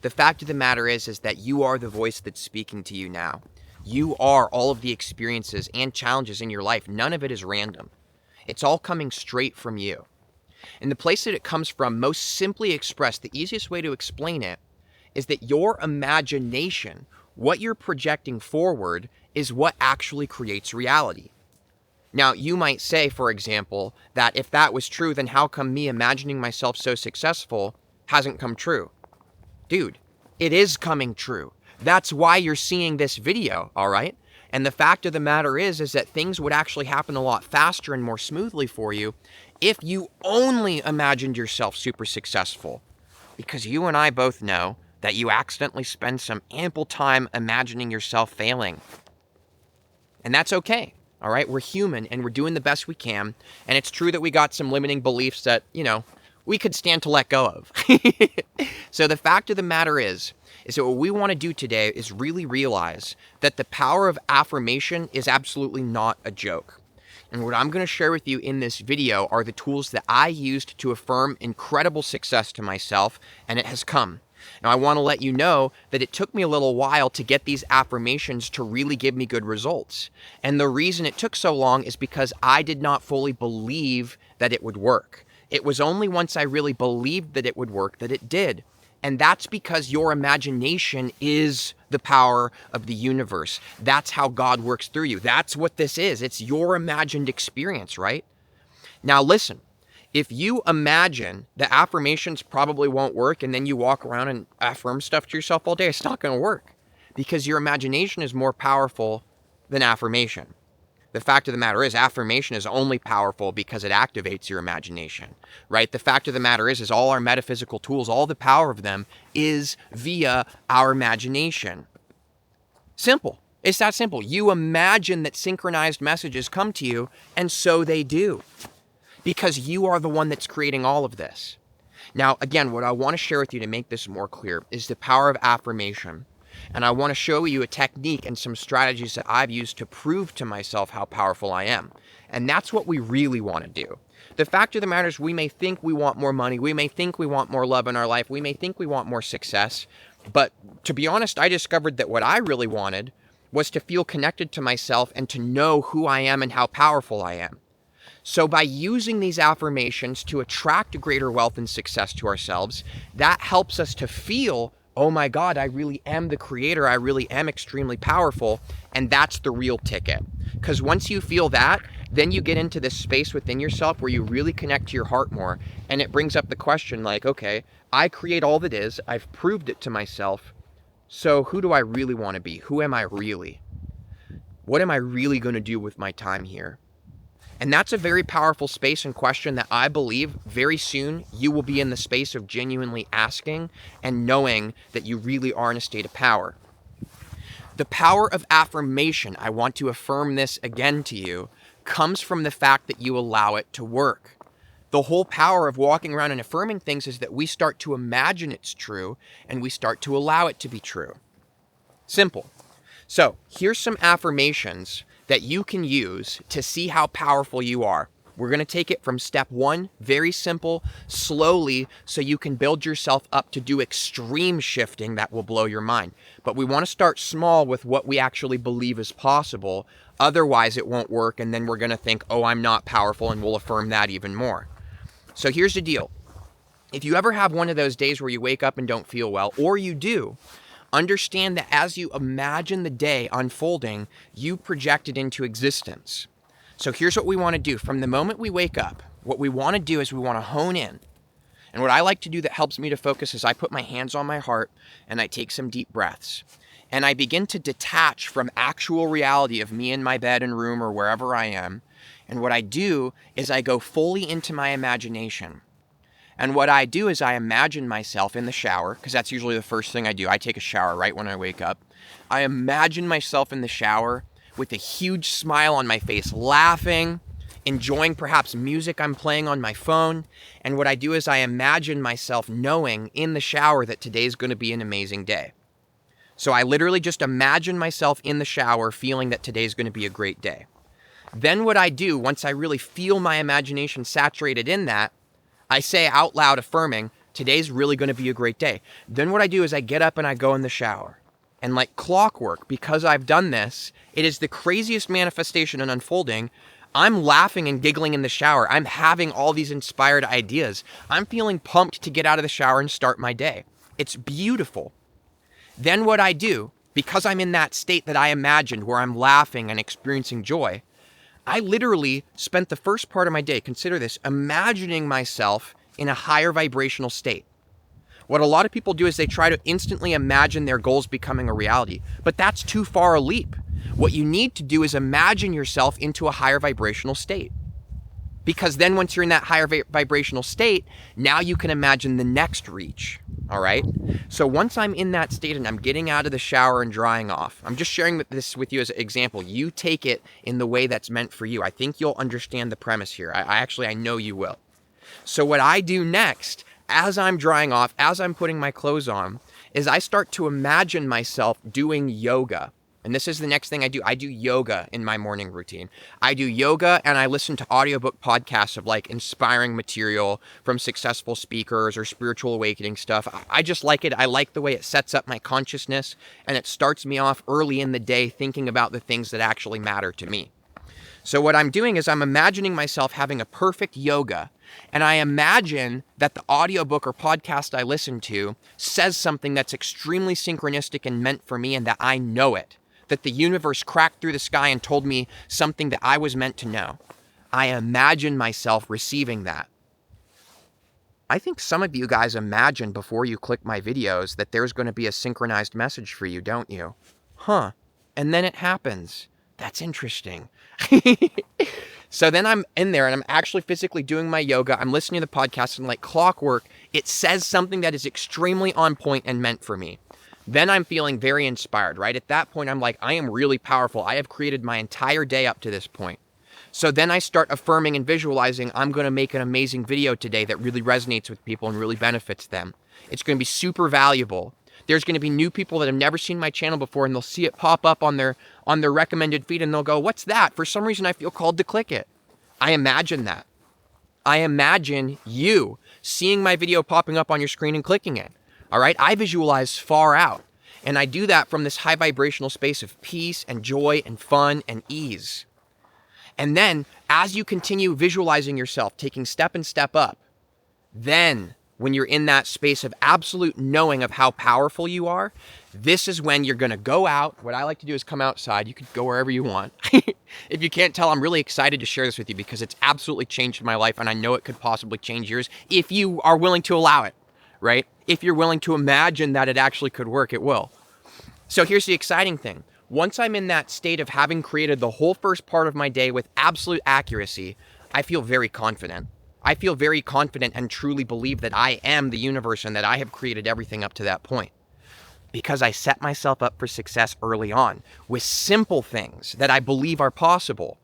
The fact of the matter is that you are the voice that's speaking to you now. You are all of the experiences and challenges in your life. None of it is random. It's all coming straight from you. And the place that it comes from, most simply expressed, the easiest way to explain it is that your imagination, what you're projecting forward, is what actually creates reality. Now, you might say, for example, that if that was true, then how come me imagining myself so successful hasn't come true? Dude, it is coming true. That's why you're seeing this video, all right? And the fact of the matter is that things would actually happen a lot faster and more smoothly for you if you only imagined yourself super successful. Because you and I both know that you accidentally spend some ample time imagining yourself failing. And that's okay, all right? We're human and we're doing the best we can. And it's true that we got some limiting beliefs that, we could stand to let go of. So the fact of the matter is that what we want to do today is really realize that the power of affirmation is absolutely not a joke. And what I'm going to share with you in this video are the tools that I used to affirm incredible success to myself, and it has come. Now, I want to let you know that it took me a little while to get these affirmations to really give me good results. And the reason it took so long is because I did not fully believe that it would work. It was only once I really believed that it would work that it did. And that's because your imagination is the power of the universe. That's how God works through you. That's what this is. It's your imagined experience, right? Now listen, if you imagine that affirmations probably won't work and then you walk around and affirm stuff to yourself all day, it's not going to work because your imagination is more powerful than affirmation. The fact of the matter is affirmation is only powerful because it activates your imagination, right? The fact of the matter is all our metaphysical tools, all the power of them is via our imagination. Simple. It's that simple. You imagine that synchronized messages come to you, and so they do, because you are the one that's creating all of this. Now, again, what I want to share with you to make this more clear is the power of affirmation. And I want to show you a technique and some strategies that I've used to prove to myself how powerful I am. And that's what we really want to do. The fact of the matter is we may think we want more money. We may think we want more love in our life. We may think we want more success. But to be honest, I discovered that what I really wanted was to feel connected to myself and to know who I am and how powerful I am. So by using these affirmations to attract greater wealth and success to ourselves, that helps us to feel, oh my God, I really am the creator. I really am extremely powerful. And that's the real ticket. Because once you feel that, then you get into this space within yourself where you really connect to your heart more. And it brings up the question like, okay, I create all that is. I've proved it to myself. So who do I really want to be? Who am I really? What am I really going to do with my time here? And that's a very powerful space and question that I believe very soon you will be in the space of genuinely asking and knowing that you really are in a state of power. The power of affirmation, I want to affirm this again to you, comes from the fact that you allow it to work. The whole power of walking around and affirming things is that we start to imagine it's true and we start to allow it to be true. Simple. So here's some affirmations that you can use to see how powerful you are. We're going to take it from step one, very simple, slowly, so you can build yourself up to do extreme shifting that will blow your mind. But we want to start small with what we actually believe is possible. Otherwise, it won't work, and then we're going to think, oh, I'm not powerful, and we'll affirm that even more. So here's the deal. If you ever have one of those days where you wake up and don't feel well, or you do, understand that as you imagine the day unfolding, you project it into existence. So here's what we want to do. From the moment we wake up, what we want to do is we want to hone in. And what I like to do that helps me to focus is I put my hands on my heart and I take some deep breaths. And I begin to detach from actual reality of me in my bed and room or wherever I am. And what I do is I go fully into my imagination. And what I do is I imagine myself in the shower, because that's usually the first thing I do. I take a shower right when I wake up. I imagine myself in the shower with a huge smile on my face, laughing, enjoying perhaps music I'm playing on my phone. And what I do is I imagine myself knowing in the shower that today's going to be an amazing day. So I literally just imagine myself in the shower feeling that today's going to be a great day. Then what I do, once I really feel my imagination saturated in that, I say out loud affirming, Today's really going to be a great day. Then what I do is I get up and I go in the shower. And like clockwork, because I've done this, it is the craziest manifestation and unfolding. I'm laughing and giggling in the shower. I'm having all these inspired ideas. I'm feeling pumped to get out of the shower and start my day. It's beautiful. Then what I do, because I'm in that state that I imagined where I'm laughing and experiencing joy, I literally spent the first part of my day, consider this, imagining myself in a higher vibrational state. What a lot of people do is they try to instantly imagine their goals becoming a reality, but that's too far a leap. What you need to do is imagine yourself into a higher vibrational state. Because then once you're in that higher vibrational state, now you can imagine the next reach, all right? So once I'm in that state and I'm getting out of the shower and drying off, I'm just sharing this with you as an example. You take it in the way that's meant for you. I think you'll understand the premise here. I know you will. So what I do next, as I'm drying off, as I'm putting my clothes on, is I start to imagine myself doing yoga. And this is the next thing I do. I do yoga in my morning routine. I do yoga and I listen to audiobook podcasts of like inspiring material from successful speakers or spiritual awakening stuff. I just like it. I like the way it sets up my consciousness and it starts me off early in the day thinking about the things that actually matter to me. So what I'm doing is I'm imagining myself having a perfect yoga, and I imagine that the audiobook or podcast I listen to says something that's extremely synchronistic and meant for me and that I know it. That the universe cracked through the sky and told me something that I was meant to know. I imagine myself receiving that. I think some of you guys imagine before you click my videos that there's going to be a synchronized message for you, don't you? Huh. And then it happens. That's interesting. So then I'm in there and I'm actually physically doing my yoga. I'm listening to the podcast and like clockwork, it says something that is extremely on point and meant for me. Then I'm feeling very inspired, right? At that point, I'm like, I am really powerful. I have created my entire day up to this point. So then I start affirming and visualizing, I'm going to make an amazing video today that really resonates with people and really benefits them. It's going to be super valuable. There's going to be new people that have never seen my channel before and they'll see it pop up on their recommended feed and they'll go, what's that? For some reason, I feel called to click it. I imagine that. I imagine you seeing my video popping up on your screen and clicking it. All right, I visualize far out, and I do that from this high vibrational space of peace and joy and fun and ease. And then, as you continue visualizing yourself, taking step and step up, then when you're in that space of absolute knowing of how powerful you are, this is when you're going to go out. What I like to do is come outside. You could go wherever you want. If you can't tell, I'm really excited to share this with you because it's absolutely changed my life, and I know it could possibly change yours if you are willing to allow it, right? If you're willing to imagine that it actually could work, it will. So here's the exciting thing. Once I'm in that state of having created the whole first part of my day with absolute accuracy, I feel very confident. I feel very confident and truly believe that I am the universe and that I have created everything up to that point. Because I set myself up for success early on with simple things that I believe are possible.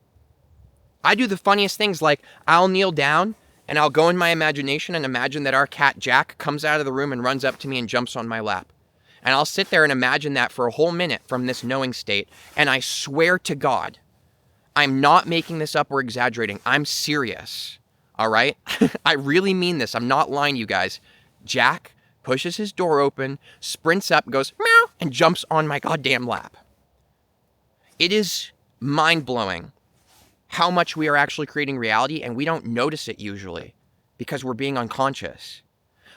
I do the funniest things, like I'll kneel down and I'll go in my imagination and imagine that our cat Jack comes out of the room and runs up to me and jumps on my lap. And I'll sit there and imagine that for a whole minute from this knowing state. And I swear to God, I'm not making this up or exaggerating. I'm serious. All right? I really mean this. I'm not lying, you guys. Jack pushes his door open, sprints up, goes meow, and jumps on my goddamn lap. It is mind-blowing how much we are actually creating reality, and we don't notice it usually because we're being unconscious.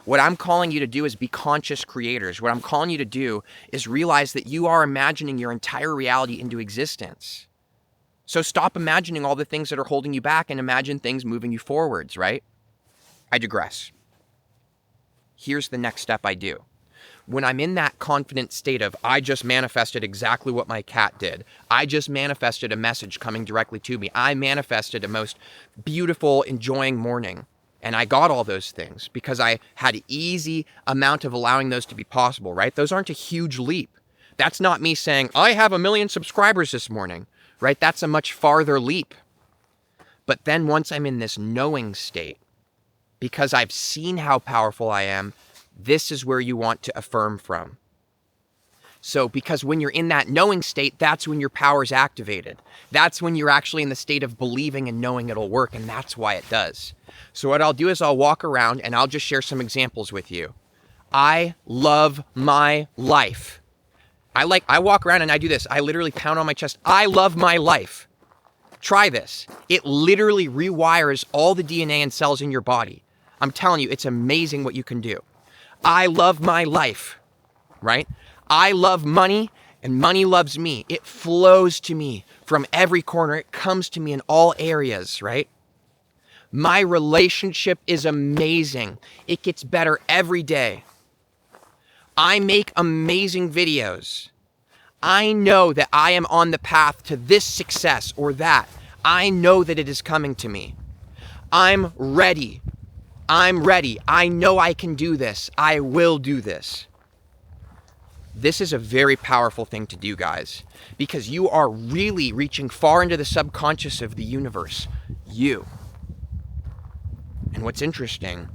What I'm calling you to do is be conscious creators. What I'm calling you to do is realize that you are imagining your entire reality into existence. So stop imagining all the things that are holding you back and imagine things moving you forwards, right? I digress. Here's the next step I do. When I'm in that confident state of, I just manifested exactly what my cat did. I just manifested a message coming directly to me. I manifested a most beautiful, enjoying morning. And I got all those things because I had an easy amount of allowing those to be possible, right? Those aren't a huge leap. That's not me saying, I have 1 million subscribers this morning, right? That's a much farther leap. But then once I'm in this knowing state, because I've seen how powerful I am, this is where you want to affirm from. So because when you're in that knowing state, that's when your power is activated. That's when you're actually in the state of believing and knowing it'll work, and that's why it does. So what I'll do is I'll walk around and I'll just share some examples with you. I love my life. I walk around and I do this. I literally pound on my chest. I love my life. Try this. It literally rewires all the DNA and cells in your body. I'm telling you, it's amazing what you can do. I love my life, right? I love money and money loves me. It flows to me from every corner. It comes to me in all areas, right? My relationship is amazing. It gets better every day. I make amazing videos. I know that I am on the path to this success or that. I know that it is coming to me. I'm ready. I'm ready. I know I can do this. I will do this. This is a very powerful thing to do, guys, because you are really reaching far into the subconscious of the universe. You. And what's interesting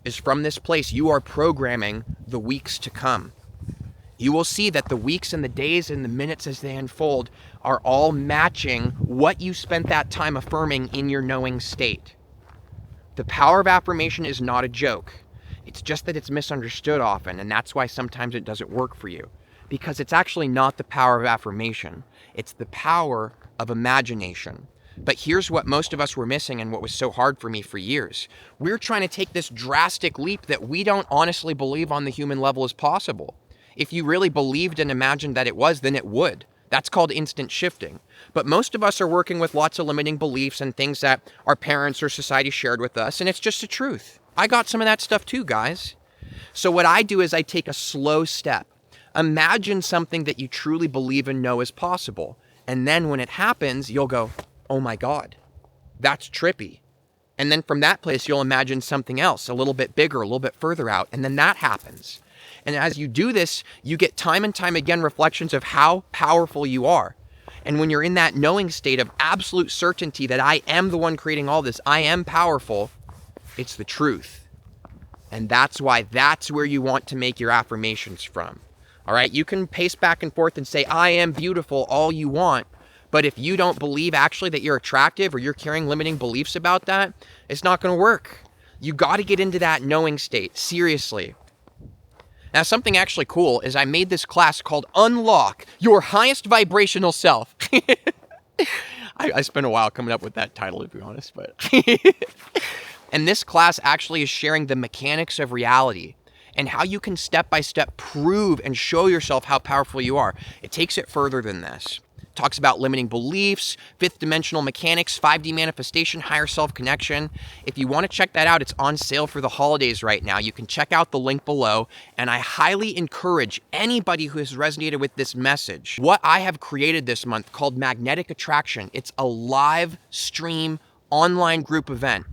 is from this place, you are programming the weeks to come. You will see that the weeks and the days and the minutes as they unfold are all matching what you spent that time affirming in your knowing state. The power of affirmation is not a joke. It's just that it's misunderstood often, and that's why sometimes it doesn't work for you. Because it's actually not the power of affirmation. It's the power of imagination. But here's what most of us were missing and what was so hard for me for years. We're trying to take this drastic leap that we don't honestly believe on the human level is possible. If you really believed and imagined that it was, then it would. That's called instant shifting. But most of us are working with lots of limiting beliefs and things that our parents or society shared with us, and it's just the truth. I got some of that stuff too, guys. So what I do is I take a slow step. Imagine something that you truly believe and know is possible. And then when it happens, you'll go, oh my God, that's trippy. And then from that place, you'll imagine something else, a little bit bigger, a little bit further out. And then that happens. And as you do this, you get time and time again reflections of how powerful you are. And when you're in that knowing state of absolute certainty that I am the one creating all this, I am powerful, it's the truth. And that's why that's where you want to make your affirmations from. All right, you can pace back and forth and say, I am beautiful all you want. But if you don't believe actually that you're attractive or you're carrying limiting beliefs about that, it's not going to work. You got to get into that knowing state, seriously. Now, something actually cool is I made this class called Unlock Your Highest Vibrational Self. I spent a while coming up with that title, to be honest. But and this class actually is sharing the mechanics of reality and how you can step-by-step prove and show yourself how powerful you are. It takes it further than this. It talks about limiting beliefs, fifth dimensional mechanics, 5D manifestation, higher self-connection. If you want to check that out, it's on sale for the holidays right now. You can check out the link below, and I highly encourage anybody who has resonated with this message. What I have created this month called Magnetic Attraction, it's a live stream online group event.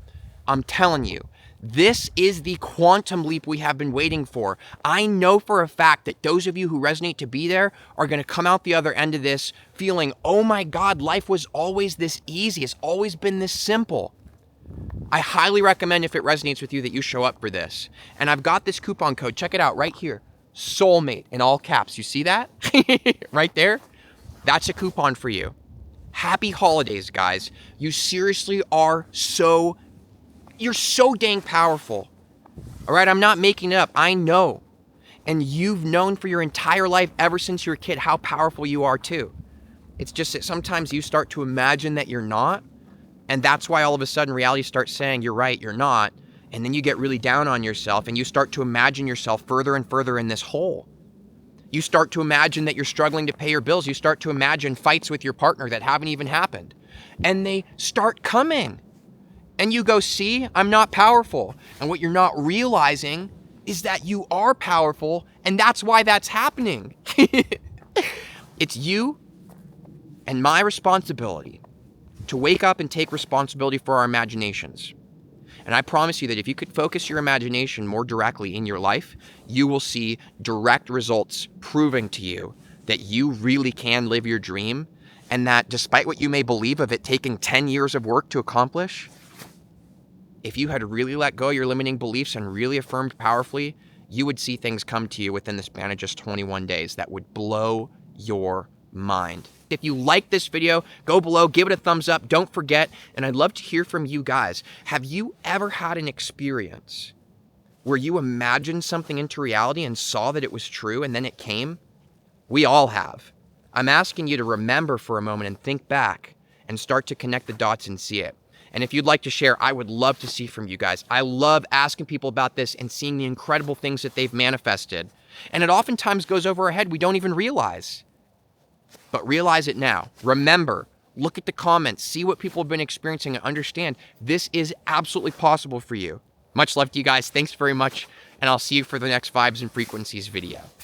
I'm telling you, this is the quantum leap we have been waiting for. I know for a fact that those of you who resonate to be there are going to come out the other end of this feeling, oh my God, life was always this easy. It's always been this simple. I highly recommend, if it resonates with you, that you show up for this. And I've got this coupon code. Check it out right here. Soulmate in all caps. You see that? Right there? That's a coupon for you. Happy holidays, guys. You seriously are you're so dang powerful. All right, I'm not making it up. I know. And you've known for your entire life, ever since you were a kid, how powerful you are too. It's just that sometimes you start to imagine that you're not. And that's why all of a sudden reality starts saying, you're right, you're not. And then you get really down on yourself and you start to imagine yourself further and further in this hole. You start to imagine that you're struggling to pay your bills. You start to imagine fights with your partner that haven't even happened. And they start coming. And you go, see, I'm not powerful. And what you're not realizing is that you are powerful, and that's why that's happening. It's you and my responsibility to wake up and take responsibility for our imaginations. And I promise you that if you could focus your imagination more directly in your life, you will see direct results proving to you that you really can live your dream, and that despite what you may believe of it taking 10 years of work to accomplish, if you had really let go of your limiting beliefs and really affirmed powerfully, you would see things come to you within the span of just 21 days that would blow your mind. If you like this video, go below, give it a thumbs up. Don't forget, and I'd love to hear from you guys. Have you ever had an experience where you imagined something into reality and saw that it was true and then it came? We all have. I'm asking you to remember for a moment and think back and start to connect the dots and see it. And if you'd like to share, I would love to see from you guys. I love asking people about this and seeing the incredible things that they've manifested. And it oftentimes goes over our head. We don't even realize. But realize it now. Remember, look at the comments, see what people have been experiencing, and understand this is absolutely possible for you. Much love to you guys. Thanks very much. And I'll see you for the next Vibes and Frequencies video.